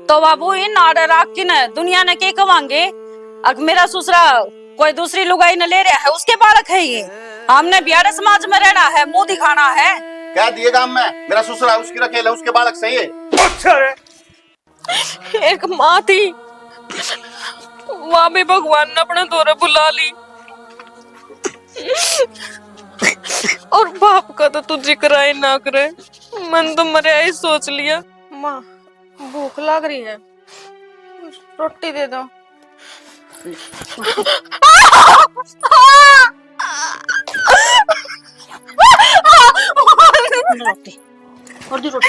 तो बाबू इन नाड़े राख की न दुनिया ने के कमांगे। अब मेरा ससुरा कोई दूसरी लुगाई न ले रहा है, उसके बालक है ये। हमने बिहार समाज में रहना है, मुंह दिखाना है। क्या दिए काम में? मेरा ससुरा उसकी रखेल है, उसके बालक सही है। अच्छा रे। एक माँ थी, वहां भी भगवान ने अपने दौरे बुला ली, और बाप का तो तू जिक्र ही ना करे। मन तो मरे ही सोच लिया। माँ भूख लग रही है, रोटी दे दो। रोटी और दी रोटी।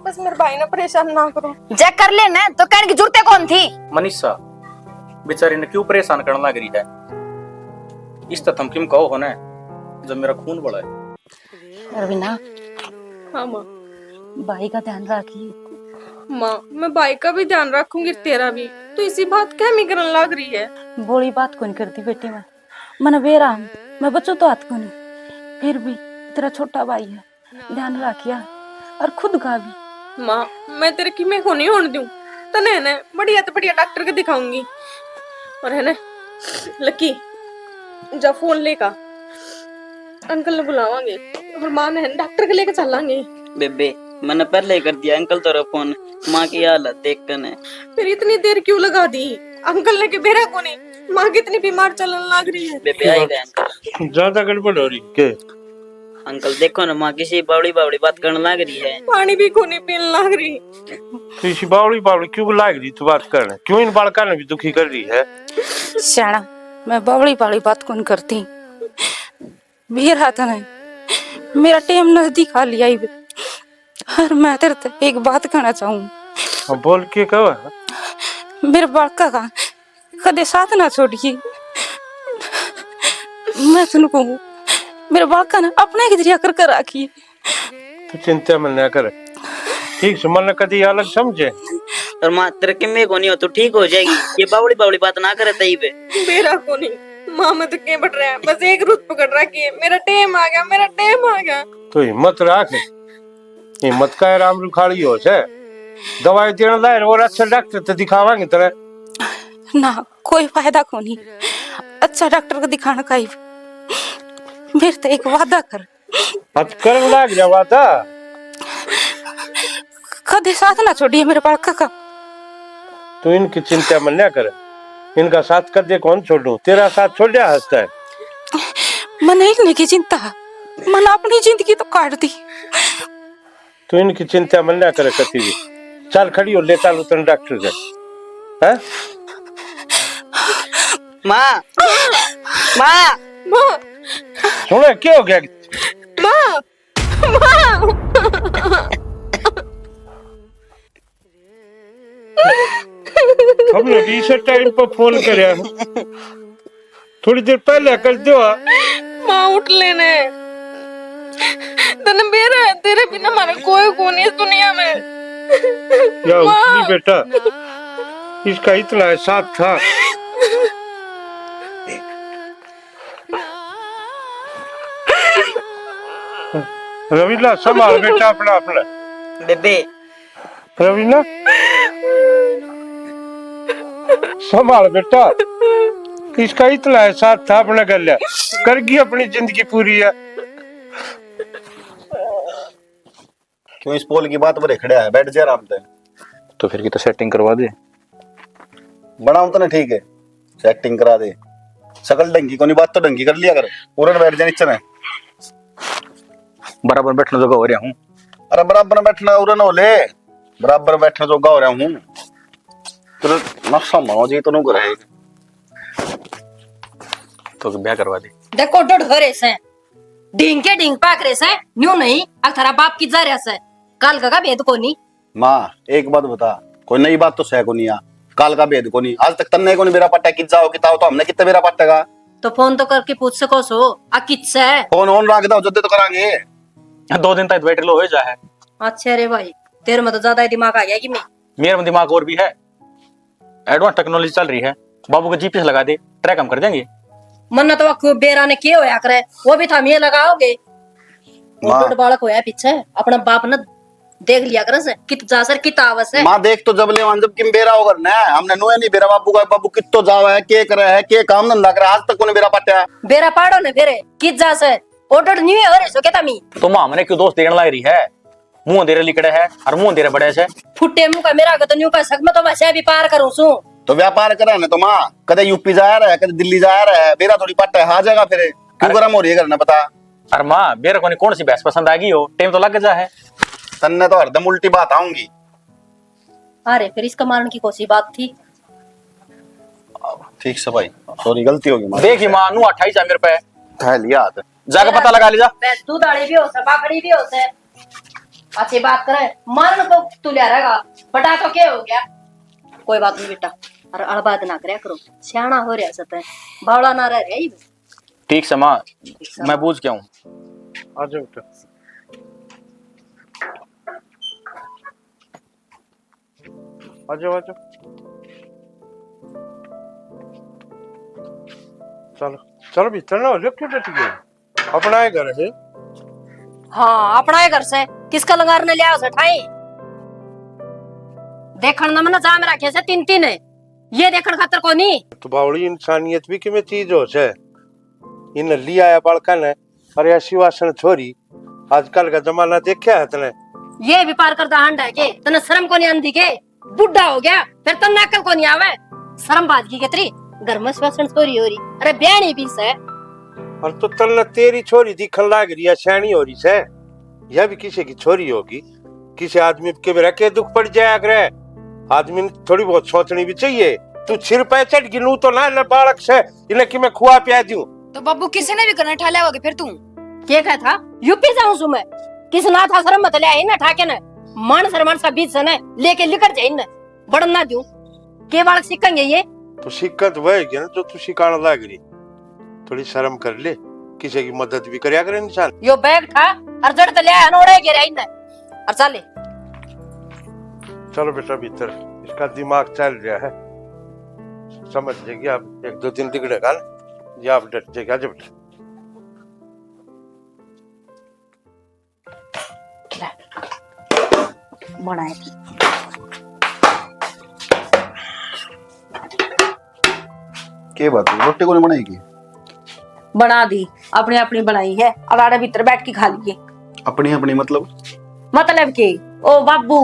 बस मेरे भाई ने परेशान ना करो। जय कर लेना तो कहने की जरूरत कौन थी? मनीषा बेचारी ने क्यों परेशान करने लग रही है? इस तक हम क्यों कहो होना जब मेरा खून बड़ा है। रवीना, हाँ माँ। भाई का ध्यान रखिए। माँ मैं भाई का भी ध्यान रखूंगी, तेरा भी। तो इसी बात क्या मी करने लग रही है? बोली बात कौन करती बेटी में, मन बेरा मैं बच्चों तो हाथ को नहीं, फिर भी तेरा छोटा भाई है, ध्यान रखिया और खुद का भी। माँ मैं तेरे की मैं को नहीं होने दूं, तने है ना बढ़िया तो बढ़िया डॉक्टर के दिखाऊंगी। और है ना लकी, जा फोन लेका अंकल ने बुलावांगे और माँ ने डॉक्टर के लेके चलांगे। बेबे मैंने पहले ही कर दिया अंकल तेरा फोन, माँ की हालत देख कर ने। फिर इतनी देर क्यों लगा दी? अंकल ने के बेरा को नहीं, माँ कितनी बीमार चलने लग रही है। बेबे आई गए अंकल। ज्यादा गड़बड़ हो रही के? अंकल देखो ना, माँ किसी बावड़ी बावड़ी बात करने लग रही है। पानी भी को नहीं पीने लग रही। किसी बावड़ी बावड़ी क्यों लाग रही तू बात करने? क्यों इन बालका ने भी दुखी कर रही है? श्याणा, मैं बावड़ी बावड़ी बात कौन करती, मेरा था नहीं, मेरा टाइम नजदीक आ लिया ही। और मैं तेरे से एक बात कहना चाहूँ। अब बोल के कहो। मेरे बालका का कदे साथ ना छोड़िए। मैं तुम कहूँ मेरे बालका ने अपने की जरिया कर रखिए। तू चिंता मन ना कर, ठीक से मन कदी अलग समझे। और माँ तेरे किम्मे को नहीं हो तो ठीक हो जाएगी। ये बावड़ी बावड़ी बात ना करे तई पे। बेरा को नहीं, माँ में तो क्या बढ़ रहा है, बस एक रुत पकड़ रखी है। मेरा टाइम आ गया, मेरा टाइम आ गया। तो हिम्मत रख, हिम्मत का राम रुखाड़ी हो से दवाई देने लाए और अच्छा डॉक्टर तो दिखावांगे तेरे ना। कोई फायदा को नहीं, अच्छा डॉक्टर को दिखाना का ही। मेरे तो एक वादा कर। अब कर लाग जा वादा, कदे साथ ना छोड़िए मेरे बालका का। तू इनकी चिंता मन ना कर, इनका साथ कदे कौन छोड़ू, तेरा साथ छोड़ा हंसता है। मन एक की चिंता, मन अपनी जिंदगी तो काट दी। तू इनकी चिंता मन ना करे कभी भी। चल खड़ी हो, ले चल उतर डॉक्टर से। हैं माँ माँ माँ सुनो क्या हो गया? माँ माँ हमने भी इस टाइम पर फोन करया, थोड़ी देर पहले कर दो। माँ उठ लेने, तने बेरा है, तेरे बिना हमारा कोई को नहीं इस दुनिया में। या उठनी बेटा, इसका इतना एहसास था। रवीना संभाल बेटा अपना अपना। बेबे रवीना संभाल बेटा, इसका इतना एहसास था अपना कर लिया, कर गई अपनी जिंदगी पूरी है। क्यों इस पोल की बात बड़े खड़ा है? बैठ जा आराम से। तो फिर की तो सेटिंग करवा दे। बनाऊं तो ना ठीक है, सेटिंग करा दे। सकल डंगी को नहीं, बात तो डंगी कर लिया कर। पूरा बैठ जा नीचे में। बराबर बैठने जोगा हो रहा हूँ। अरे बराबर बैठना उरे न ले, बराबर बैठने जोगा हो रहा हूँ। तेरे नक्शा मानो जी तो नु करे तो ब्याह करवा दे। देखो डोड हो रहे से ढींग के ढींग पाक रहे से न्यू नहीं अब थारा बाप की जा रहा से काल का भेद को नहीं। माँ एक बात बता, कोई नई बात तो सह को नहीं आ, काल का भेद को नहीं। आज तक तन्ने को नहीं मेरा पट्टा कित जाओ किताओ तो हमने कितने मेरा पट्टेगा। तो फोन तो करके पूछ सको सो आ किस है। फोन ऑन रख दो जल्दी तो करांगे। 2 दिन तक बैटरी लो हो जाए। अच्छा रे भाई, तेरे में तो ज्यादा ही दिमाग आ गया कि मैं। मेरे में दिमाग और भी है, एडवांस टेक्नोलॉजी चल रही है। बाबू को जीपीएस लगा दे, ट्रैक हम कर देंगे। मन तो खूब बेरा ने किए होया करे, वो भी था मैं लगाओगे। माँ। डोड बालक होया पीछे अपना बाप न देख लिया कर से कित जा सर कित आवस है। माँ देख तो जब ले जब किम बेरा होकर ना हमने नुए नहीं बेरा बाबू का बाबू कितो जावा है के करे है के काम धंधा करे आज तक कोने बेरा पाटा बेरा पाड़ो ने बेरे कित जा से ऑर्डर नहीं है और सो केता मी तो मां हमने क्यों दोस्त देखने लग रही है? मुंह देरे लिकड़े है और मुंह देरे बड़े से फुट्टे मुंह का मेरा तो न्यू का सक में तो मैं भी पार करूं सु तो व्यापार करे ना तो माँ कदे यूपी जा रहा है कदे दिल्ली जा रहा है बेरा थोड़ी पट्टा है आ जाएगा फिर क्यों गरम हो रही है करना पता। अरे मां बेरे को कौन सी भैंस पसंद आ गई हो टाइम तो लग जा है। तन्ने तो हरदम उल्टी बात आऊंगी। अरे फिर इसका मारने की कोई बात थी। ठीक से भाई सॉरी गलती होगी माँ। देखी मां नू 28 है मेरे पे कह लिया हाथ जाकर पता लगा ले जा। बस तू दाढ़ी भी हो से पाकड़ी भी हो से अच्छी बात करे मारने तो तू ले रहेगा बटा तो क्या हो गया कोई बात नहीं बेटा और अड़बाद ना करे करो सियाना हो रहा सत है बावड़ा ना रह रही। ठीक से मां मैं बूझ के हूं। आ जाओ बेटा आ जाओ चलो चलो भीतर ना हो जाओ क्यों डट गए अपना है घर है। हाँ अपना है घर से किसका लंगार ने लिया उसे ठाई देखण न मन जाम रखे से तीन तीन है ये देखण खातर को नहीं तो बावड़ी इंसानियत भी किमे चीज हो से इन लिया है बालका ने अरे ऐसी वासन छोरी आजकल का जमाना देखा है तने ये भी पार करता हंडा के तने शर्म को नहीं आंधी के बुढ़ा हो गया फिर तने अकल को नहीं आवे शर्म बात की केतरी घर में वासन छोरी हो रही अरे ब्याणी भी से और तो तन्ने तेरी छोरी दिखन लाग रही है सैनी हो रही से यह भी किसी की छोरी होगी किसी आदमी के भी रखे दुख पड़ जाया करे आदमी ने थोड़ी बहुत सोचनी भी चाहिए। तू सिर पे चढ़ गिनू तो ना बालक से इन्हें कि मैं खुआ पिया दूं तो बब्बू किसी ने भी करना ठा लिया होगा फिर तू के कहा था यूपी जाऊं सु मैं किस ना था शर्म मत ले आई ना ठाके ने मन शर्मन सा बीच से ने लेके लिकर जाए न बड़न ना दूं के बालक सीखेंगे ये तो सिक्कत वह है ना जो तू सिखाने लग रही थोड़ी शर्म कर ले किसी की मदद भी करया करे इंसान। यो बैग था और जड़ तले अनोड़े के रही न और चले चलो बेटा भीतर इसका दिमाग चल रहा है समझ जाएगी आप एक दो दिन बिगड़ेगा ना ये आप डट जाएगा जब बनाए के बात है रोटी को नहीं बनाएगी बना दी अपनी अपनी बनाई है और आड़े भीतर बैठ के खा लिए। अपनी अपनी मतलब के ओ बाबू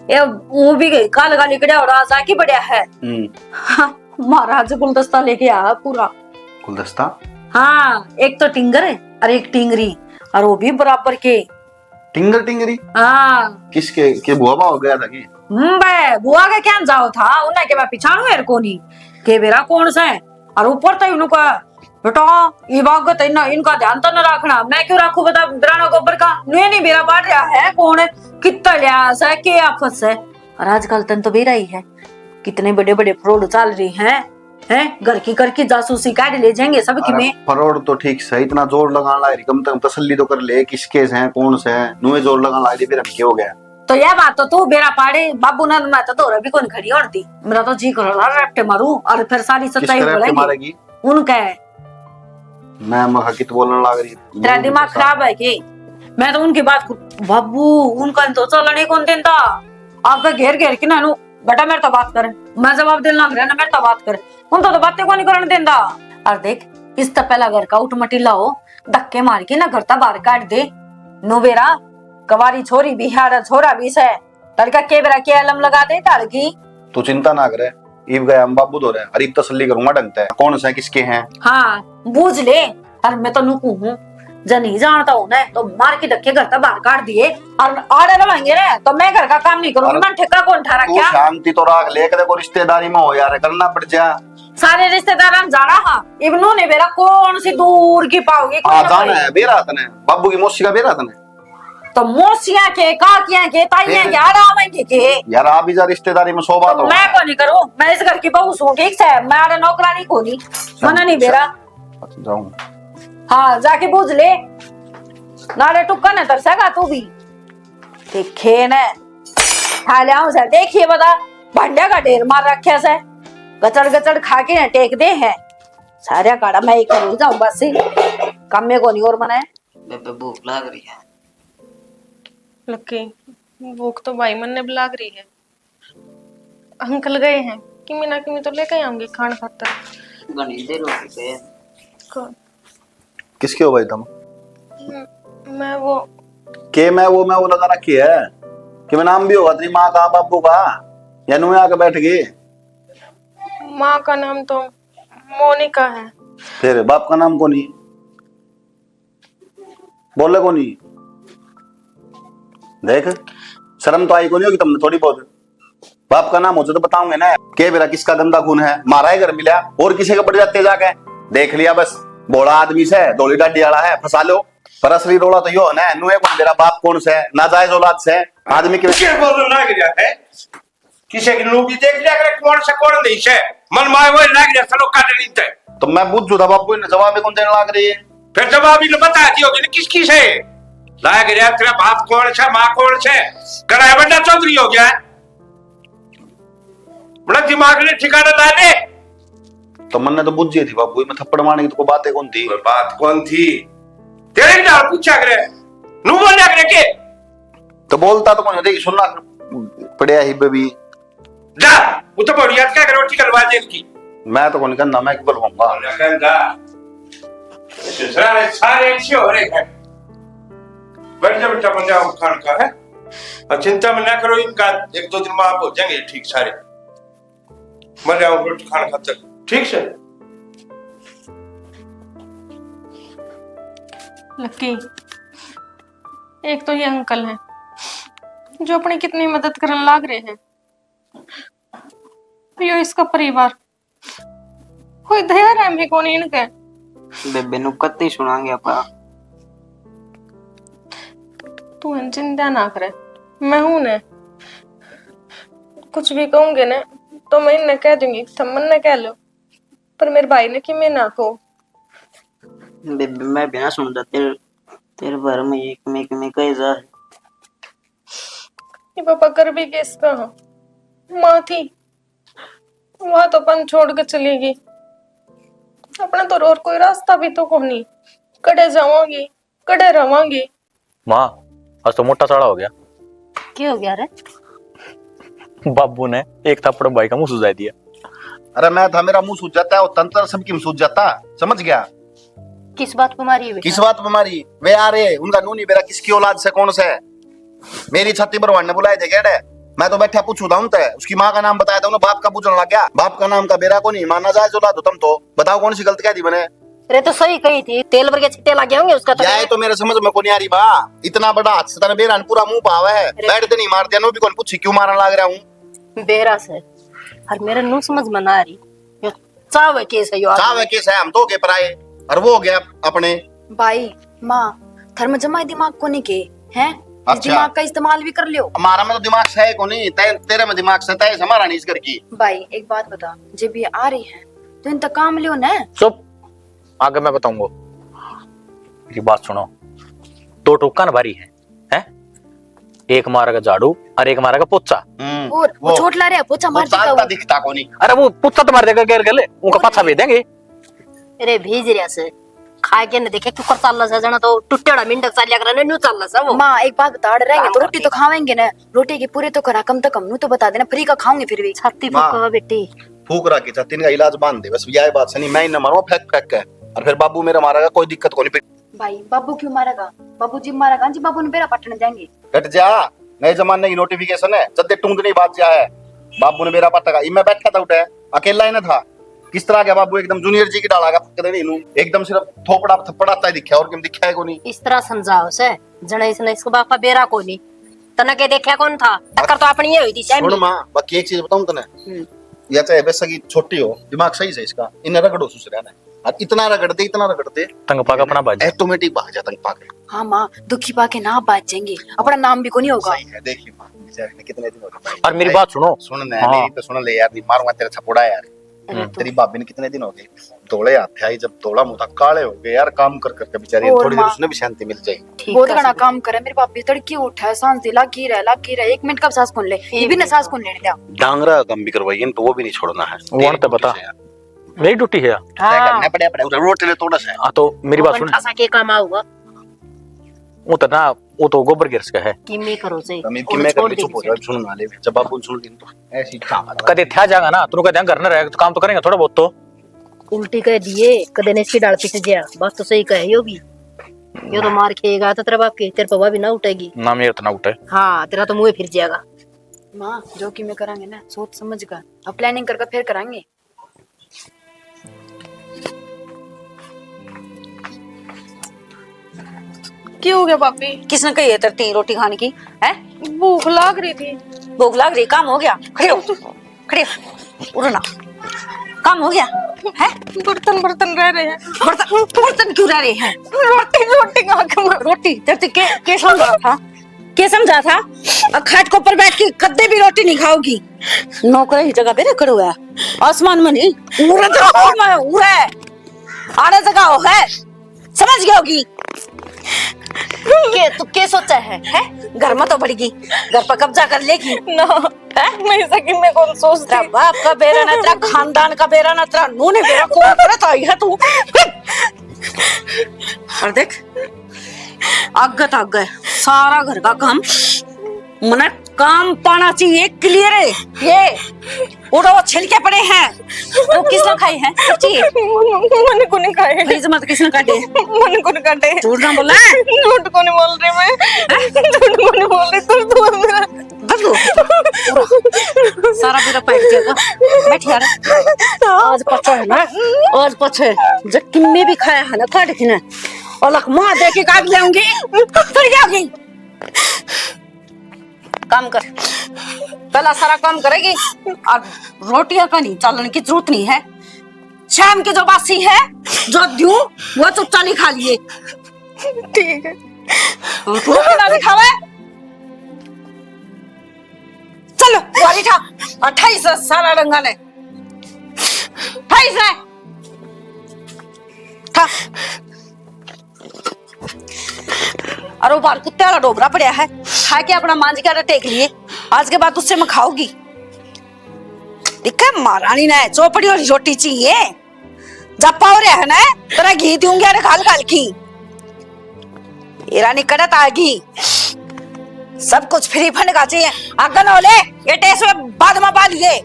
ये वो भी गई काल का निकड़ा और आजा की बढ़िया है। हाँ, महाराज गुलदस्ता लेके आया पूरा गुलदस्ता। हाँ एक तो टिंगर है और एक टिंगरी और वो भी बराबर के टिंगर टिंगरी। हाँ किसके के बुआ हो गया था कि बे बुआ के क्या जाओ था उन्हें के मैं पिछाड़ू है को नहीं के बेरा कौन सा है और ऊपर तो इनका बेटा ये बागत है ना इनका ध्यान तो न रखना मैं क्यों रखू बता बिराना गोबर का नुए नहीं बेरा बांट रहा है कौन है कितना लियास है के आफत है और आजकल तन तो बेरा ही है कितने बड़े बड़े फ्रॉड चल रही हैं घर की जासूसी काट ले जाएंगे सब की में फ्रॉड तो ठीक से इतना जोर लगाने लायक कम तक तसल्ली तो कर ले किसके हैं कौन से हैं नुए जोर लगाने लायक फिर क्या हो गया तो यह बात तो तू बेरा पाड़े बाबू ना मैं तो भी कौन खड़ी होती मेरा तो जी कर रहा रट्टे मारू और फिर सारी सच्चाई बोलेंगे उनका मैं मखित बोलने लग रही तेरा दिमाग खराब है कि मैं तो उनकी बात बाबू उनका तो चलने कौन देता आपका घेर घेर के ना बेटा मेरे तो बात करे मैं जवाब देना लग रहा ना मेरे तो बात करे उन तो बातें को नहीं करने देता और देख इस तो पहला घर का उठ मटीला हो धक्के मार के ना घर ता बाहर काट दे नोबेरा कवारी छोरी भी है छोरा भी से लड़का के बेरा के अलम लगा दे टाड़की तू चिंता ना करे ईब गए हम बाबू दो रहे अरीब तसल्ली करूंगा ढंगते हैं कौन से किसके हैं हाँ बूझ ले और मैं तो नुकू हूँ जब नहीं जानता हूँ ना तो मार के धक्के घर तक बाहर काट दिए और आड़े रहेंगे ना तो मैं घर का काम नहीं करूंगी मैं ठेका कौन ठहरा क्या शांति तो रख ले देखो रिश्तेदारी में हो यार करना पड़ जा सारे रिश्तेदार जाना हाँ इब्नू ने बेरा कौन सी दूर की पाओगे जाना है बेरा तने बाबू की मौसी का बेरा तने तो मौसिया के काकिया के ताइया के आड़ावेंगे के यार आप भी जा रिश्तेदारी में सो बात तो हो मैं को नहीं करूं मैं इस घर की बहू हूं ठीक है मैं आड़े नौकरानी को नहीं मना नहीं बेरा जाऊं हाँ जाके पूछ ले नाले टुक्का न तरसेगा तू भी देखे न खा लिया से देखिए बता भंडा का ढेर मार रखे से गचड़ गचड़ खा के न टेक दे है सारे काड़ा मैं एक करूँ जाऊं बस कम में को नहीं और मना बेबे भूख लग रही है लक्की भूख तो भाई मन ने भी लाग रही है। अंकल गए हैं किमी ना किमी तो लेके आऊंगी खान खातर। घनी देर हो गई है। कौन? किसके हो भाई तुम? मैं वो मैं वो लगा रखी है कि मैं नाम भी होगा तेरी माँ का बाबू का, या नुए आके बैठ गई। माँ का नाम तो मोनिका है। फिर बाप का नाम कौन ही बोले कौन ही? देख शर्म तो आई को नहीं होगी तुमने थोड़ी बहुत। बाप का नाम हो तो बताऊंगे ना के मेरा किसका गंदा खून है, मारा है घर मिला और किसी के पड़ जाते जाके देख लिया बस। बोला आदमी से डोली डाडी वाला है फंसा लो, पर असली रोला तो यो है ना नुए कौन मेरा बाप कौन से नाजायज औलाद से आदमी के क्या बोल लाग रहा है? किसी की नूबी देख लिया करे कौन से कौन नहीं से मन माय वो लाग रहा चलो काट नहीं थे। तो मैं पूछ जू था बापू ने जवाब कौन देने लाग रही है? फिर जवाब ही बता दी होगी ना किसकी से लाग रहा तेरा बाप कौन से माँ कौन से कड़ा बंदा चौधरी हो गया है। बड़ा दिमाग ने ठिकाना ला ले। तो मन ने तो बुझ थी बापू मैं थप्पड़ मारने की तो बातें कौन थी? बात कौन थी तेरे क्या पूछा करे नू बोल करे के तो बोलता तो कौन देखी सुनना पड़िया ही बेबी जा वो तो बढ़िया क्या करे रोटी करवा दे की। मैं तो कौन करना मैं केवल होऊंगा कहंदा सारे सारे अच्छे हो रहे हैं। बैठ जा बेटा बंदा खान का है और चिंता में ना करो इनका एक दो दिन में आप हो जाएंगे ठीक सारे। मैं जाऊं रोटी खाना खाते ठीक से। लकी एक तो ये अंकल हैं जो अपनी कितनी मदद करने लाग रहे हैं। यो इसका परिवार कोई दया रहम है कौन इनके। बेबे नु कत्ती सुनांगे अपा। तू चिंता ना करे मैं हूं ने कुछ भी कहूंगे ना तो मैं इन्हें कह दूंगी थमन ने कह लो पर मेरे भाई ने कि मैं ना को। बेबे मैं बिना सुनता तेरे बारे में एक में कह जा ये पापा कर भी किसका हो माँ थी वहां तो अपन छोड़ के चली गई। अपना तो और कोई रास्ता भी तो को नहीं कड़े जावांगी कड़े रवांगी। माँ आज तो मोटा साड़ा हो गया। क्या हो गया रे? बाबू ने एक थप्पड़ भाई का मुंह सुझा दिया। अरे मैं था मेरा मुंह सूझ जाता है और तंत्र सबकी मुंह सूझ जाता समझ गया। किस बात को मारी है? किस बात पे मारी वे आ रहे उनका नूनी मेरा किसकी औलाद से कौन से मेरी छत्ती भरवान ने बुलाए थे क्या? मैं तो बैठा पूछू था उनसे उसकी माँ का नाम बताया था उन्होंने बाप का पूछने लग गया। बाप का नाम का बेरा को नहीं माना जाए जो ला तुम तो बताओ कौन सी गलती कह दी मैंने? अरे तो सही कही थी तेल भर के छिट्टे लगे होंगे उसका तो मेरे समझ में कौन आ रही बा इतना बड़ा हाथ से बेरा पूरा मुंह पावा है बैठ तो नहीं मार दिया भी कौन पूछी क्यों मारने लग रहा हूँ बेरा से और मेरे नु समझ में ना आ रही यो चावे केस है यो चावे केस है हम तो के पराए और वो हो गया अपने भाई माँ थर्म जमा दिमाग को नहीं के हैं अच्छा। दिमाग का इस्तेमाल भी कर लियो। हमारा में तो दिमाग से है को नहीं तेरे में दिमाग से है हमारा नहीं इस घर की। भाई एक बात बता जब ये आ रही है तो इनका काम लियो ना। चुप आगे मैं बताऊंगा। मेरी बात सुनो दो टोका न भारी है एक मारेगा झाड़ू और एक मारेगा पोचा। और वो छोट ला रहा है पोचा मार देगा वो। दिखता को नहीं। अरे वो पोचा तो मार देगा गैर गले उनका पाछा भेज देंगे। अरे भेज रिया से खाए के न देखे क्यों चल रहा जना तो टुट्टेड़ा मिंडक चालिया करने न्यू चल रहा वो। माँ एक बात बता रहेंगे तो रोटी तो खावेंगे ना रोटी के पूरे तो करा कम तो कम नू तो बता देना फ्री का खाऊंगे फिर भी। छत्ती फूको बेटी फूक रहा की छत्ती का इलाज बांध दे बस यह बात से नहीं मैं न मारूंगा फेंक फेंक के और फिर बाबू मेरा मारेगा कोई दिक्कत को नहीं। भाई बाबू क्यों मारेगा बाबू जी मारेगा जी बाबू ने बेरा पटने जाएंगे। हट जा नए जमाने की नोटिफिकेशन है जब टूंदनी बात जा है बाबू ने मेरा पता मैं बैठा था उठे अकेला ही न था किस तरह का बाबू एकदम जूनियर जी की डाला एकदम सिर्फ थोपड़ा थप्पड़ाता ही दिखा और दिखा है को नहीं। इस तरह समझाओ से जने इसने इसको बापा बेरा को नहीं तना के देखा कौन था टक्कर तो अपनी ही हुई थी। सुन मां बाकी एक चीज बताऊं तने या चाहे वैसा की छोटी हो दिमाग सही से इसका इन रगड़ो सुसरा ना और इतना रगड़ते तंग पाक अपना बाज ऑटोमेटिक भाग जाता तंग पाक। हाँ माँ दुखी पाके ना बात जाएंगे अपना नाम भी को नहीं होगा। सही है देखिए मां बेचारे ने कितने दिन हो गए। और मेरी बात सुनो सुन ना मेरी तो सुन ले यार नहीं मारूंगा तेरा छपुड़ा यार। तेरी भाभी ने कितने दिन हो गए दौड़े हाथ आई जब दौड़ा मुंह तक काले हो गए यार काम कर करके बेचारी थोड़ी देर उसने भी शांति मिल जाएगी। बहुत घना काम करे मेरे बाप भी तड़की उठा है शांति लागी रह 1 मिनट कब सांस कौन ले ये भी ना सांस कौन लेने दिया डांगरा गम भी करवाइए तो वो भी नहीं छोड़ना है वो तो बता मेरी ड्यूटी है करना पड़े रोटे ले थोड़ा सा। हाँ तो मेरी बात सुन खासा के काम आऊगा वो तो ना वो तो गोबर गिरस का है। किमी करो से कमी कि मैं कर चुप हो जाओ सुन ना ले जब बाबू सुन दिन तो ऐसी चाहत कदे थ्या जाएगा ना तू कहते घर न रहेगा तो काम तो करेंगे थोड़ा बहुत तो। उल्टी कह दिए कदे ने इसकी डाल पीछे गया बात तो सही कहे यो भी यो तो मार खेगा तो तेरा बाप की तेरे पवा भी ना उठेगी ना मेरे तो ना उठे। हाँ तेरा तो मुंह फिर जाएगा। माँ जो कि मैं करांगे ना सोच समझ कर अब प्लानिंग करके फिर करांगे। क्या हो गया भाभी? किसने कही है तेरी रोटी खाने की है? भूख लग रही थी। भूख लग रही, काम हो गया? खड़े हो, खड़े हो, उठो ना, काम हो गया है? बर्तन बर्तन रह रहे हैं। बर्तन बर्तन क्यों रह रहे हैं? रोटी रोटी खा के मर- रोटी तेरे के समझा था? के समझा था? अब खाट के ऊपर बैठ के कद्दे भी रोटी नहीं खाओगी। नौकर ही जगह पे रख है आसमान में नहीं उड़े तो उड़े आड़े जगह हो है, समझ गया होगी। के तू के सोचा है? घर में तो बढ़ेगी, घर पर कब्जा कर लेगी ना है मैं सकी मैं कौन सोचती। तेरा बाप का बेरा ना, तेरा खानदान का बेरा ना, तेरा नूने बेरा कौन करत आई है तू? और देख आग है सारा घर का काम, मने काम पाना चाहिए क्लियर है। ये उड़ो छिलके पड़े हैं तो किसने खाए हैं? चाहिए मैंने को नहीं खाए। प्लीज मत किसने काटे? मैंने को नहीं काटे। झूठ ना बोला, झूठ को नहीं बोल रही मैं, झूठ को नहीं बोल रही। तू मेरा बदलो सारा मेरा पैक जाएगा। बैठ यार, आज पचा है ना, आज पचे जब किन्ने भी खाया है ना काट के ना और लखमा दे के काट लेंगे फिर क्या होगी? काम कर, पहला सारा काम करेगी और रोटियां का नहीं चालन की जरूरत नहीं है। शाम की जो बासी है जो दूं वो चुपचाप नहीं खा लिए, ठीक है। रोटी ना भी खावे। चलो वाली ठा 28 सारा रंगा ने 28 है ठा। और वो बाल कुत्ते वाला डोबरा पड़ा है, खा के अपना मांझ के टेक लिए। आज के बाद उससे मैं खाऊंगी। दिखा महारानी ने चौपड़ी और रोटी चाहिए जप्पा हो रहा है ना, तेरा घी दूंगी अरे खाल खाल की रानी कड़त आएगी। सब कुछ फ्री फंड का चाहिए। आगन होले ये टेस्ट में बाद में पा लिए।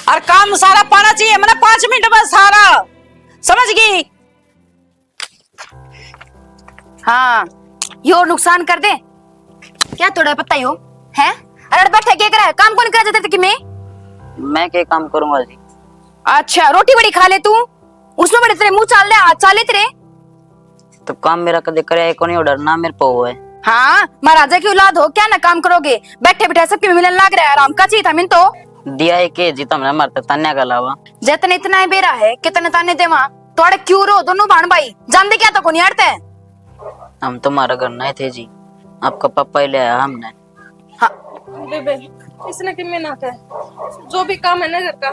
और काम सारा पाना चाहिए मैंने 5 मिनट में सारा, समझ गई? हाँ यो नुकसान कर दे क्या थोड़ा पता ही हो है? अरे बैठे क्या करे काम कौन करा जाते कि मैं क्या काम करूंगा जी? अच्छा रोटी बड़ी खा ले तू, उसमें बड़े तेरे मुंह चाल ले हाथ चाले तेरे। तो काम मेरा कदे करे को नहीं डरना मेरे पे है। हाँ महाराजा की औलाद हो क्या ना काम करोगे? बैठे बैठे सबके मिलन लग रहा है, आराम का चाहिए था मिन तो दिया है के जी तुमने मरते तन्या के अलावा जतने इतना ही बेरा है कितने ताने देवा तोड़े क्यों रो दोनों भाण भाई जानते क्या तो को नहीं हटते। हम तुम्हारा घर नहीं थे जी, आपका पापा ही ले आया हमने। हाँ बेबे इसने कि मैं ना कह, जो भी काम है ना घर का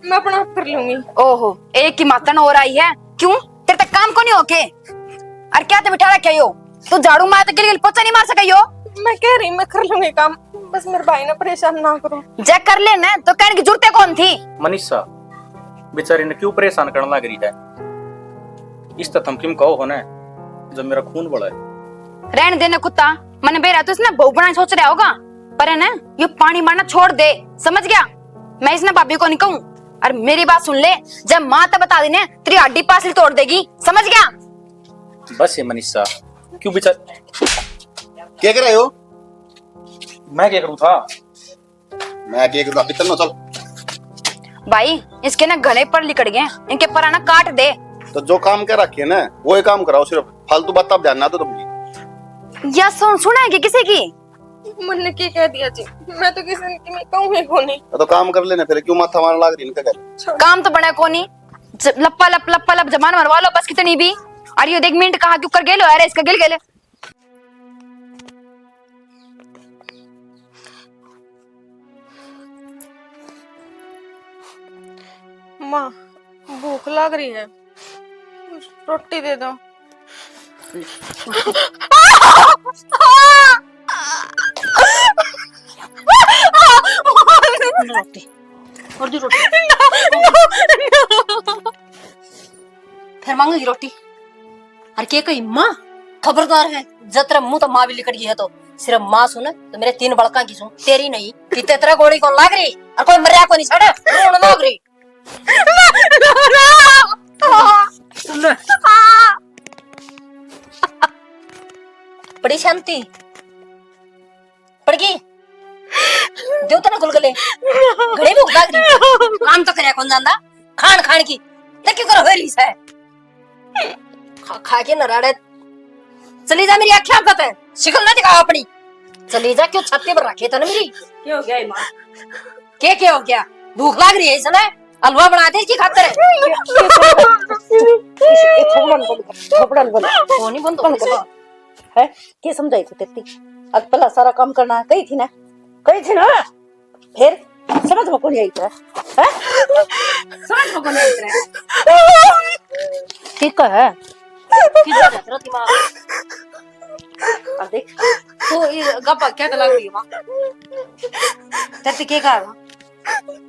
मैं अपना आप कर लूंगी। ओहो एक ही मातन हो रही है क्यों? तेरे तक काम को नहीं होके? अरे क्या ते बिठा रखे हो तू? झाड़ू मार तक गिल पोछा नहीं मार सके यो? मैं कह रही मैं कर लूंगी काम, बस मेरे भाई ने परेशान ना करो। जे कर ले ना तो कहने की जरूरत कौन थी? मनीषा बेचारी ने क्यों परेशान करने लग रही है? इस तक थमकिम कहो होना जब मेरा खून बड़ा है। रहने देने कुत्ता मन बेरा तो इसने बहू बनाने सोच रहा होगा, पर है ना ये पानी मारना छोड़ दे, समझ गया? मैं इसने भाभी को नहीं कहूँ। और मेरी बात सुन ले, जब माँ तब बता देने तेरी हड्डी पासली तोड़ देगी, समझ गया? बस ये मनीषा क्यों बेचार क्या कर रहे हो? मैं क्या करूँ था? मैं क्या करूँ? कितना चल भाई इसके ना गले पर लिकड़ गए, इनके पर ना काट दे। तो जो काम कर रखी है ना वो ही काम कराओ, सिर्फ फालतू बात आप जानना तो तुमकी। या सुना है कि किसी की? मैंने क्या कह दिया जी? मैं तो किसी की मैं कहूँ ही को नहीं। तो काम कर लेना फिर, क्यों माथा मारने लग रही इनका घर? काम तो बना को नहीं, लप्पा लप जमान मरवा लो बस कितनी भी। और ये देख मिनट कहा क्यों कर गेलो? अरे इसका गिल गेले माँ भूख लग रही है, रोटी दे दो। रोटी और दी रोटी फिर मांगेगी रोटी। के कही माँ खबरदार है, जब तेरा मुंह तो माँ भी लिकट गई है तो सिर्फ माँ सुन तो मेरे 3 बड़का की सुन, तेरी नहीं। कितने तेरा गोली कौन लाग रही और कोई मरिया को नहीं छड़े रोन लाग रही। बड़ी शांति पड़ गई दो तना गुलगले घड़ी भूख लाग रही, काम तो करे कौन जानदा, खान खान की ते क्यों करो हेरी से खा के नराड़े। चली जा मेरी आँखें आपका है, शिकल ना दिखाओ अपनी, चली जा। क्यों छत्ते पर रखे थे ना मेरी, क्या हो गया माँ? क्या हो गया? भूख लाग रही है इस समय, हलवा बना दे इसकी खातिर। फोन ही बंद हो गया है, क्या समझाई को तेती? अब पहला सारा काम करना है, कही थी ना फिर समझ में कौन आई है? समझ में कौन आई है? ठीक है किधर तेरा दिमाग? अब देख तो ये गप्पा क्या लग रही है माँ? तेती क्या कहा?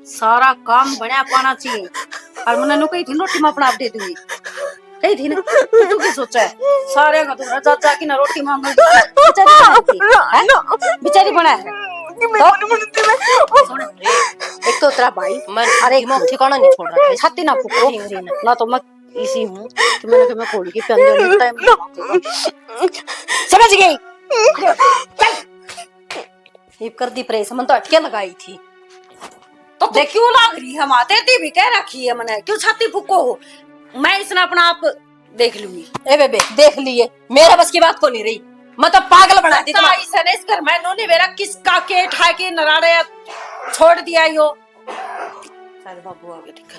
सारा काम बढ़िया पाना चाहिए और मैंने नु कही थी रोटी में अपना आप दे दूंगी, कही थी ना। तू क्या सोचा है? सारे का तुम्हारा चाचा की ना रोटी मांग बेचारी बना है। एक तो तेरा भाई अरे ठिकाना नहीं छोड़ रहा, छाती ना फूको ना तो मैं इसी हूँ कि मैं खोल के समझ गई। ये कर दी प्रेस मन तो अटके लगाई थी तो देख क्यों लाग रही है माते ती भी कह रखी है मैंने, क्यों छाती फूको हो? मैं इसने अपना आप देख लूंगी। ए बेबे देख लिए, मेरा बस की बात को नहीं रही, मैं तो पागल बना दी तुम्हारी। इसने इस घर में नोने मेरा किसका के उठा के नराड़े छोड़ दिया यो। सारे बाबू आ गए, ठीक है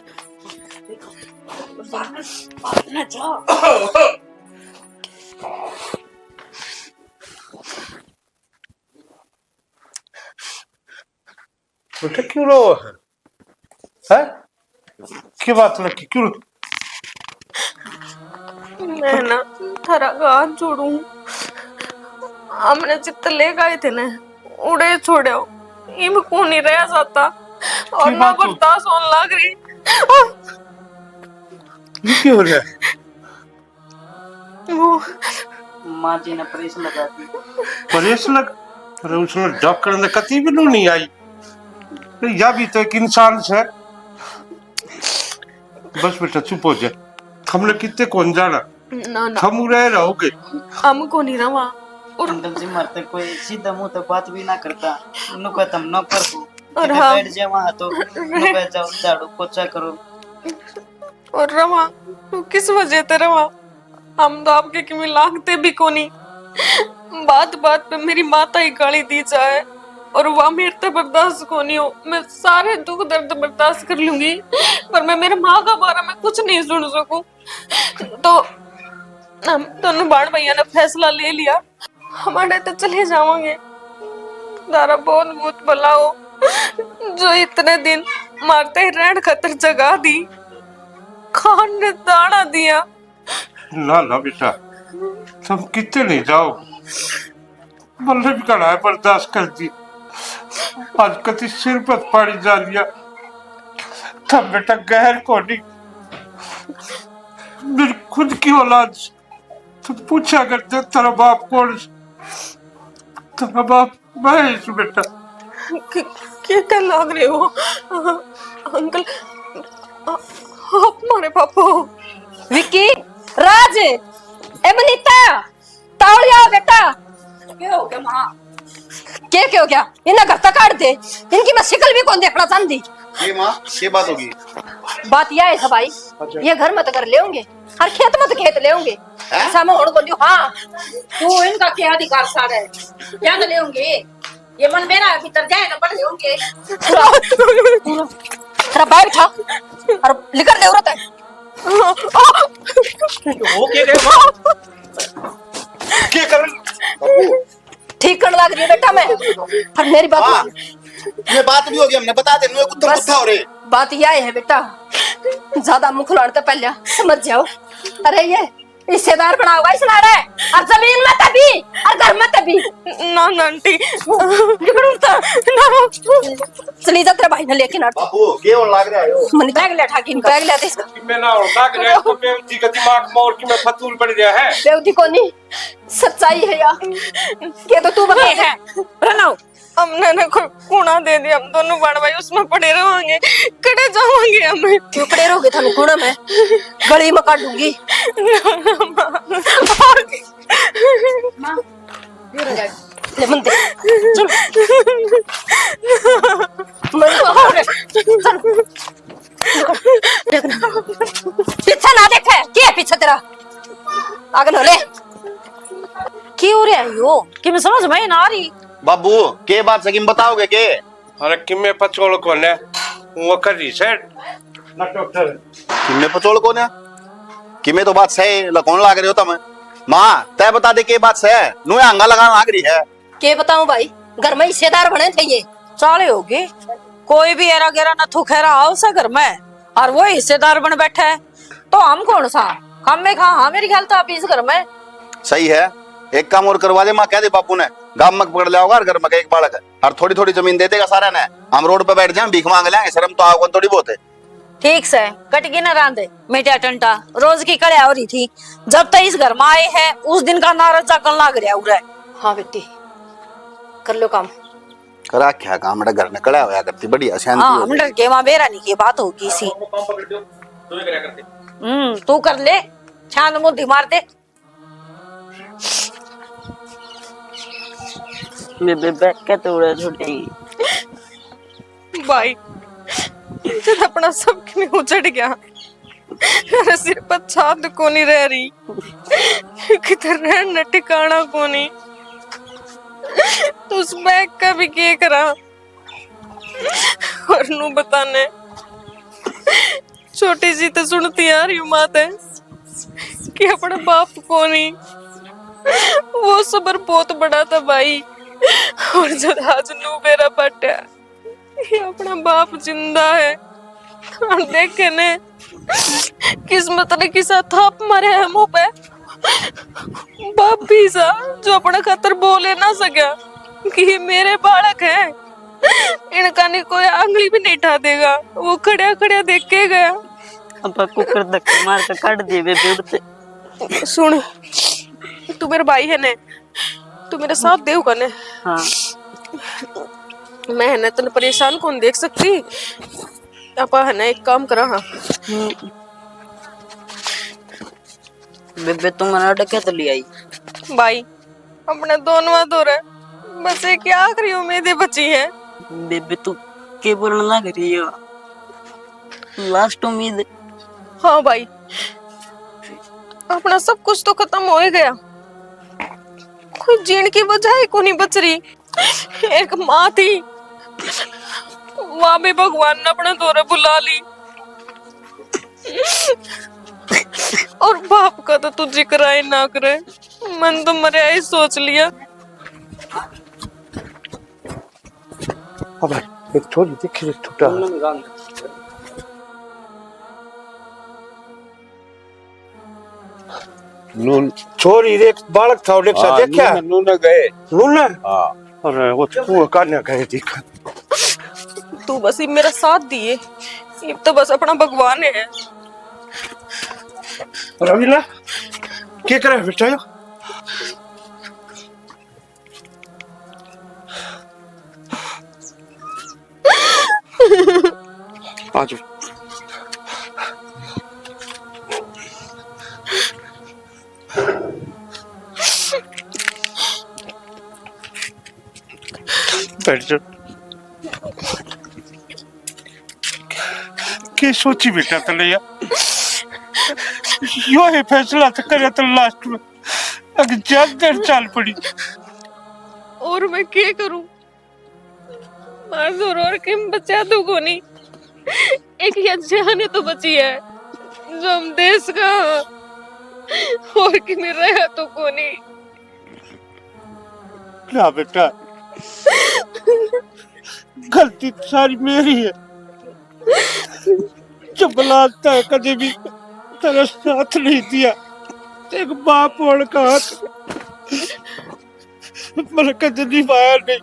ना जाओ। बेटा क्यों रो है? क्या बात लगी क्यों? मैं ना थारा हाथ जोड़ू, हमने चित्त ले गए थे ना उड़े छोड़ो, इम को नहीं रह जाता और ना बर्दाश्त होने लग रही। ये क्यों हो रहा है? वो माँ जी ने परेश लगा दी। परेश लग? अरे उसने डॉक्टर ने कती भी नहीं आई, या भी तो एक इंसान है। बस बेटा चुप हो जा, हमने कितने कौन जाना, ना ना हम रह रहोगे। हम को नहीं रहा और अंकल जी मरते कोई सीधा मुंह तो बात भी ना करता, नुका तुम नौकर हो और हाँ बैठ जाए वहां तो नुका जाओ झाड़ू पोछा करो। और रवा तू किस वजह से रवा, हम तो आपके किमी लागते भी को नहीं। बात बात पे मेरी माता ही गाली दी जाए और वह मेरे तो बर्दाश्त को नहीं हो। मैं सारे दुख दर्द बर्दाश्त कर लूंगी पर मैं मेरे माँ का बारे में कुछ नहीं सुन सकूं। तो हम दोनों बाण भैया ने फैसला ले लिया, हमारे तो चले जाओगे। तारा बहुत बहुत भला हो जो इतने दिन मारते ही रहन खतर जगा दी, खान ने दाना दिया। ना ना बेटा तुम कितने नहीं जाओ, मल्ले भी कड़ा है बर्दाश्त कर दी। आज कति सिर पर पानी जा लिया तब बेटा गहर को नहीं, मेरी खुद की औलाद तो पूछा करते तेरा बाप कौन? तेरा बाप महेश बेटा। क्या लग रहे हो अंकल? आप हमारे पापा हो? विक्की राज ए मनीता तावड़ी आओ बेटा। क्या हो गया माँ? क्या हो गया? इन्हें घर तक काट दे, इनकी मैं शिकल भी कौन देखना चाहती। ये माँ ये बात होगी? बात यह है भाई, ये घर मत कर ले होंगे हर खेत मत खेत ले होंगे ऐसा मैं और बोलियो। हाँ तू इनका क्या अधिकार सारा है, क्या ले होंगे? ये मन मेरा भीतर जाए ना पढ़ ले होंगे। तेरा बाहर उठा और लिकर ले औरत है। हो क्या गए माँ? क्या कर? ठीक कर लग रही है बेटा मैं, और मेरी बात मान। ये बात भी होगी, हमने बता दे कुत्ता कुत्ता हो रे। बात यह है बेटा, ज्यादा मुख लड़ते पहले समझ जाओ। अरे ये हिस्सेदार बना हुआ इस नारे और जमीन में तभी और कर मत अभी। ना ना आंटी चली जा तेरे भाई ने लेके ना बापू के और लाग रहा है यो मन बैग ले ठाकी बैग ले दे इसका। मैं ना होता कि इसको बेवती का दिमाग मोड़ के मैं फतूल पड़ गया है। बेवती को नहीं सच्चाई है यार। के तो तू बता है प्रणव। हमने ना कूड़ा दे दिया, हम दोनों बड़ भाई उसमें पड़े रहेंगे, कड़े जाओगे हमें। क्यों पड़े रहोगे थानू कूड़ा में गली में काट दूंगी। ले मन दे चल मन चल देखना पीछे ना देखे क्या पीछे तेरा आगे ले क्यों रे यो कि मैं समझ में ना आ रही। बाबू के बात से किम बताओगे के अरे किमे पचोल कौन है वो कर रही सेट ना डॉक्टर किमे पचोल कौन है किमे तो बात सही कौन लाग रहे हो तुम माँ तय बता दे के बात से नु आंगा लगाना लाग रही है। के बताऊं भाई घर में हिस्सेदार बने थे ये चाले होगी कोई भी एरा गेरा न थू खेरा आओ सा घर में और वो हिस्सेदार बन बैठा है तो हम कौन सा हम में खा हाँ मेरी ख्याल तो आप इस घर में सही है। एक काम और करवा दे माँ कह दे बापू ने गांव में पकड़ लिया घर में एक बालक है और थोड़ी थोड़ी जमीन दे देगा सारा ने हम रोड पे बैठ जाए भीख मांग लेंगे शर्म तो आओगे थोड़ी बहुत है। ठीक से कटगी न रांधे मेटिया टंटा रोज की कड़िया हो रही थी जब तक इस घर में आए हैं उस दिन का नाराज जागन लाग रहा उरे। हाँ बेटी कर लो काम करा क्या काम मेरा घर में कड़ा होया करती बढ़िया शांति हाँ हो हम डर के वहाँ बेरा नहीं की बात होगी सी। तू कर ले छान मुद्दी मार दे। बेबे बैग का तोड़ा छोटी भाई जब अपना सब में उजड़ गया, मेरे सिर पर छात को नहीं रह रही, किधर रहना ठिकाना को नहीं, तो उस बैग का भी क्या करा और नू बताने छोटी सी तो सुनती आ रही बात है कि अपने बाप को नहीं, वो सबर बहुत बड़ा था भाई। और जब आज नू मेरा बटा ये अपना बाप जिंदा है और देखे ने किस्मत ने किसा थाप मारे है मुंह पे बाप भी सा जो अपना खातर बोले ना सका कि ये मेरे बालक है, इनका नहीं कोई आंगली भी नहीं उठा देगा, वो खड़िया खड़िया देख के गया। अब कुकर धक्के मार के काट दे बेबे उड़ते। सुन तू मेरा भाई है ने, तू मेरे साथ देगा ने। हाँ मैं है ना तेन परेशान कौन देख सकती, आपा है ना एक काम करा। हाँ बेबे तुम्हारा डके तो ले आई भाई अपने दोनों दौरे बस एक आखिरी उम्मीदें बची है। बेबे तू के बोलने लग रही हो लास्ट उम्मीद। हाँ भाई अपना सब कुछ तो खत्म हो ही गया, कोई जीण की बजाय को नहीं बच रही। एक माँ थी वहां भी भगवान ने अपने दौरे बुला ली और बाप का तो तू जिक्र ही ना करे, मन तो मरे ही सोच लिया। अब एक छोरी देखी टूटा नून छोरी एक बालक था और एक साथ देखा नून गए नून हां अरे वो तो कान्या गए देखा। तू बस ही मेरा साथ दिए, ये तो बस अपना भगवान है। रवीला क्या करे बेटा यो आज बैठ जा के सोची बेटा तलैया यो है फैसला तो करे तो लास्ट में अगर जगदर चाल पड़ी और मैं क्या करूं, मार जोर और किम बचा दू को नहीं, एक ये जान तो बची है जो हम देश का और कि मेरा है तो को नहीं। ना बेटा गलती सारी मेरी है, जो बुलाता है कभी भी तेरा साथ नहीं दिया, एक बाप और का हाथ मन कदनी बाहर नहीं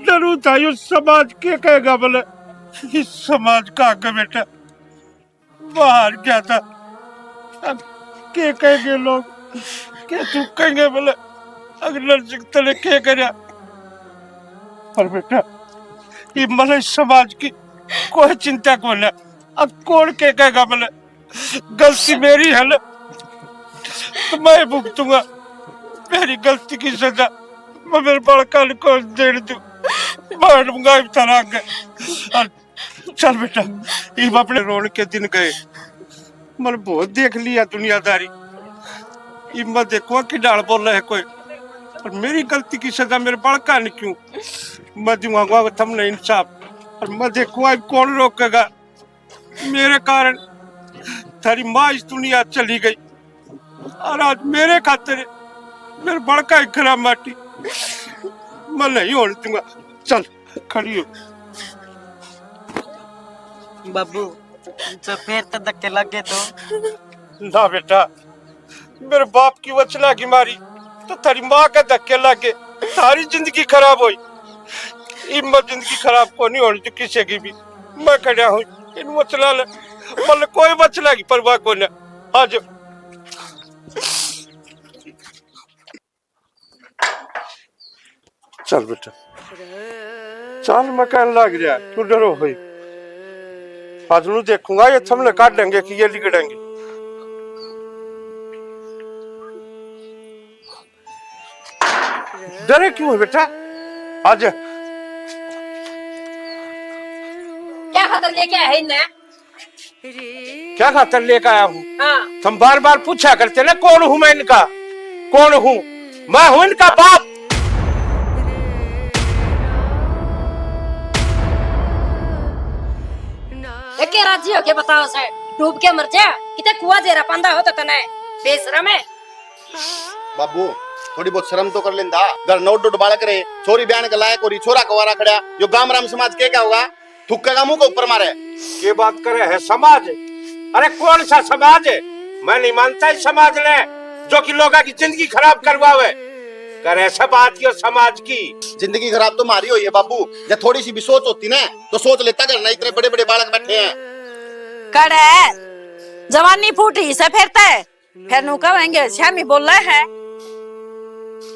डरू था यो समाज के कहेगा बोले इस समाज का आगे बेटा बाहर गया था अब के कहेंगे लोग के तू कहेंगे बोले अगर नरसिंह तले के करया पर बेटा ये मन समाज की कोई चिंता को ना अब कौन के कहेगा बोले गलती मेरी है ना तो मैं भुगतूंगा मेरी गलती की सजा मैं मेरे बड़का को दे दूं मारूंगा तरह के चल बेटा ये अपने रोड के दिन गए मैंने बहुत देख लिया दुनियादारी ये मैं देखूंगा कि डाल बोल रहे कोई और मेरी गलती की सजा मेरे बड़का ने क्यों मैं दूंगा तुमने इंसाफ और मैं देखूंगा कौन रोकेगा मेरे कारण तेरी माँ इस दुनिया चली गई और आज मेरे खातिर मेरे बड़का ही खराब माटी मैं नहीं होने दूंगा चल खड़ी हो बाबू जब फिर तो धक्के लगे तो ना बेटा मेरे बाप की वचला की मारी तो तेरी माँ का धक्के लगे सारी जिंदगी खराब हुई हिम्मत जिंदगी खराब को नहीं होनी तो किसी की भी मैं खड़ा हूँ इन वचला ले मतलब कोई वचला की परवाह को ना आज चल बेटा चल मैं कहने लग गया तू डरो हुई आज नू देखूंगा ये थमले काट देंगे कि ये लिगड़ेंगे डरे क्यों है बेटा आज क्या खातर लेके आया है इन्हें? क्या खातर लेकर आया हूँ हाँ तुम बार बार पूछा करते ना कौन हूँ मैं इनका कौन हूँ मैं हूँ इनका बाप के राजी हो के बताओ से डूब के मर जा किते कुआ जेरा पंदा हो तो तने बेशरम है बाबू थोड़ी बहुत शर्म तो कर लेंदा घर नोट डोट बालक रे छोरी बयान के लायक और छोरा कवारा खड़ा जो गांव राम समाज के क्या होगा थुक्केगा मुंह के ऊपर मारे ये बात करे है समाज अरे कौन सा समाज है मैं नहीं मानता इस समाज ने जो कि लोगों की जिंदगी खराब करवावे करे सब बात की और समाज की जिंदगी खराब तो मारी हुई है बाबू जब थोड़ी सी भी सोच होती ना तो सोच लेता करना इतने बड़े बड़े बालक बैठे हैं कड़े जवानी फूटी से फिरता है फिर नु कहेंगे श्यामी बोल रहे हैं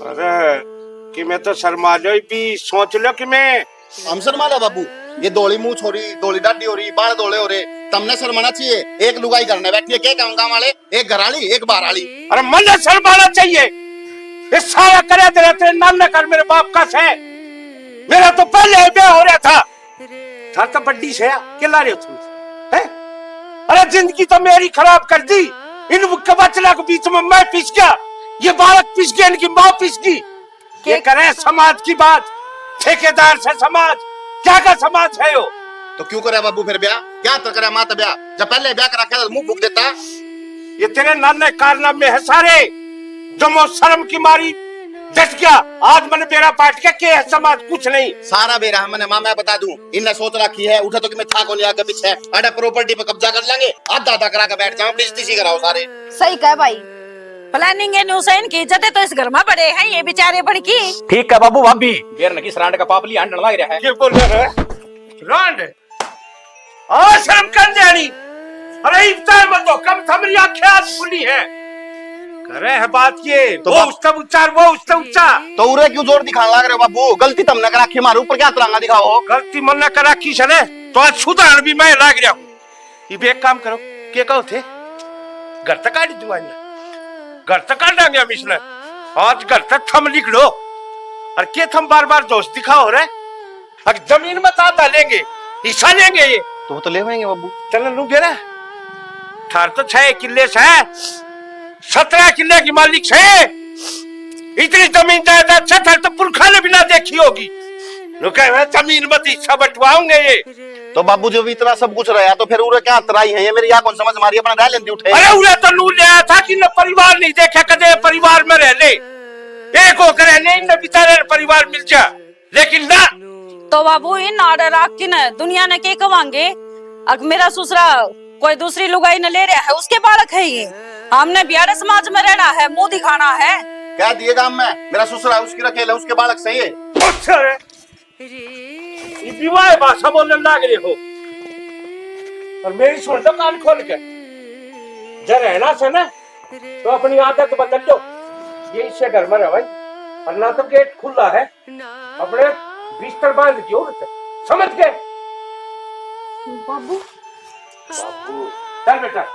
अरे कि मैं तो शर्मा जाई भी सोच लो कि मैं हम शर्माला बाबू ये दोली मुंह छोरी दोली डाडी हो रही बाल दोले हो रहे तमने शर्माना चाहिए एक लुगाई करने बैठी है क्या कहूंगा वाले एक घराली एक बाहराली अरे मन शर्माना चाहिए ये सारा करे तेरे तेरे नाम न कर मेरे बाप का से मेरा तो पहले ब्याह हो रहा था था तो बड्डी से क्या रहे हो तुम हैं अरे जिंदगी तो मेरी खराब कर दी इन कबचला के बीच में मैं पिस गया ये बालक पिस गया इनकी माँ पिस गई ये करे समाज की बात ठेकेदार से समाज क्या का समाज है यो तो क्यों करे बाबू फिर ब्याह क्या तो करे माता ब्याह जब पहले ब्याह करा के मुंह फूक देता ये तेरे नाने कारनामे है सारे जो मो शर्म की मारी डट गया आज मैंने बेरा पाट के है समाज कुछ नहीं सारा बेरा मैंने माँ मैं बता दूं इनने सोच रखी है उठा तो कि मैं था को आगे पीछे अरे प्रॉपर्टी पे कब्जा कर लेंगे आधा आधा करा के बैठ जाऊं बेइज्जती कराओ सारे सही कह भाई प्लानिंग है हुसैन की इज्जत है तो इस घर में बड़े हैं ये बेचारे बड़की ठीक है बाबू भाभी बेर न किस रांड का पाप लिया अंडन लग रहा है ये बोल रहा है रांड आ शर्म कर जानी अरे इफ्तार मत दो कम थमरी आंखें आज खुली है करे है बात ये तो वो उसका उच्चार वो उसका उच्चार तो उरे क्यों जोर दिखाने लग रहे हो बाबू गलती तुमने करा के मारू ऊपर क्या तरंगा दिखाओ गलती मन न करा की सने तो आज सुधार भी मैं लाग रहा हूँ ये भी एक काम करो क्या कहो थे घर तक आड़ी दुआनी घर तक आ जाएंगे हम इसने आज घर तक थम लिख लो और क्या थम बार बार दोस्त दिखाओ रे अगर जमीन में ताता लेंगे हिस्सा लेंगे ये तो ले आएंगे बाबू चल लू गेरा थार तो 6 किले से 17 किले की मालिक से इतनी जमीन जायदाद से थार तो पुरखा ने बिना देखी होगी जमीन मत हिस्सा बंटवाऊंगे ये तो बाबू जो भी इतना सब कुछ रहा तो फिर उरे क्या तराई है ये मेरी या कौन समझ मारी अपना रह लेती उठे अरे उरे तो लू ले आया था कि न परिवार नहीं देखा कदे परिवार में रह ले एक होकर रहने न बेचारे परिवार मिल जा लेकिन ना तो बाबू इन ऑर्डर आपकी न दुनिया ने के कवांगे अब मेरा ससुरा कोई दूसरी लुगाई न ले रहा है उसके बालक है ये हमने बिहार समाज में रहना है मुंह दिखाना है कह दिए काम में, मेरा ससुर है उसकी रखेल है, उसके बालक सही है। अच्छा रे, ये विवाह भाषा बोलने लग रहे हो। और मेरी सुन लो कान खोल के, जब रहना से ना तो अपनी आदत बदल लो। ये इससे घर में रहो भाई, और ना तो गेट खुला है, अपने बिस्तर बांध दियो, समझ गए? बाबू चल बेटा।